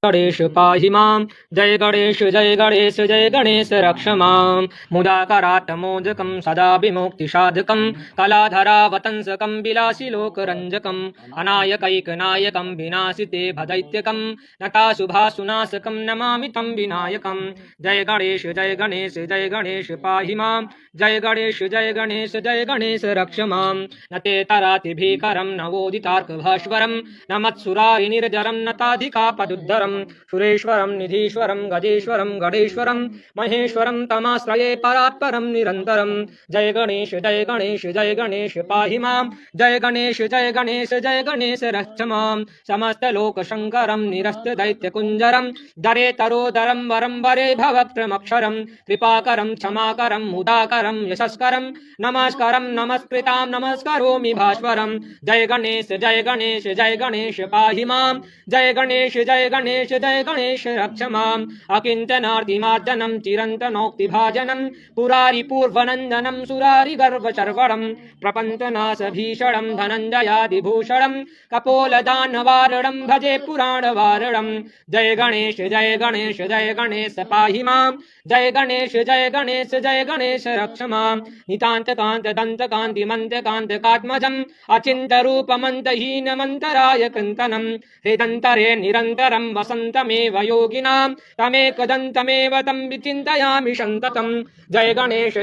गणेश पाहि मां। जय गणेश जय गणेश रक्ष मां। मुदाकरात् मोदकं सदा विमुक्तिसाधकं कलाधरावतंसकं विलासिलोकरञ्जकम् अनायकैकनायकं विनाशिते भदैत्यकं नताशुभाशुनाशकं नमामि तं विनायकं। जय गणेश पाहि मां। जय गणेश रक्ष मां। न ते तराति भीकरं नवोदितार्कभास्वरं न मत्सुरारिनिर्जरं नताधिकापदुद्धरं सुरेश्वरं निधीश्वरं गजेश्वरं गणेश्वरं महेश्वरं तमाश्रये परात्परं निरन्तरं। जय गणेश पाहि मां। जय गणेश रक्ष मां। समस्तलोकशङ्करं निरस्तदैत्यकुञ्जरं दरेतरोदरं वरं वरे भवक्त्रमक्षरं कृपाकरं क्षमाकरं मुदाकरं यशस्करं नमस्करं नमस्कृतां नमस्करोमि भास्वरं। जय गणेश पाहि मां। जय गणेश रक्ष माम्। अकिञ्चनार्तिमार्जनं चिरन्तनोक्तिभाजनं पुरारिपूर्वनन्दनं सुरारिगर्वचर्वणं प्रपञ्चनाशभीषणं धनञ्जयादिभूषणं कपोलदानवारणं भजे पुराणवारणं। जय गणेश पाहि मां। जय गणेश रक्ष मां। नितान्तकान्तदन्तकान्तिमन्तकान्तकात्मजम् अचिन्तरूपमन्तहीनमन्तराय कृन्तनं हृदन्तरे निरन्तरं वसन्तमेव योगिनां तमेकदन्तमेव तं विचिन्तयामि सन्ततं। जय गणेश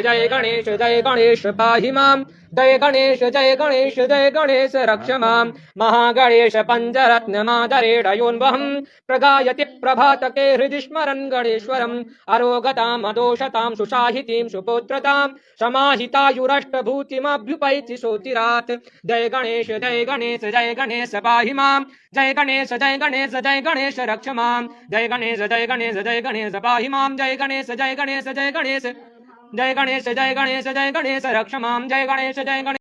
पाहि मां। जय गणेश रक्ष मां। महागणेश पञ्चरत्नमादरेणयोन्वहं प्रगायति प्रभातके हृदि स्मरन् गणेश्वरम् अरोगताम् अदोषतां सुशाहितीं सुपुत्रतां समाहितायुरष्टभूतिमभ्युपैति सोतिरात्। जय गणेश पाहि मां। जय गणेश रक्ष मां। जय गणेश पाहि मां। जय गणेश रक्ष मां। जय गणेश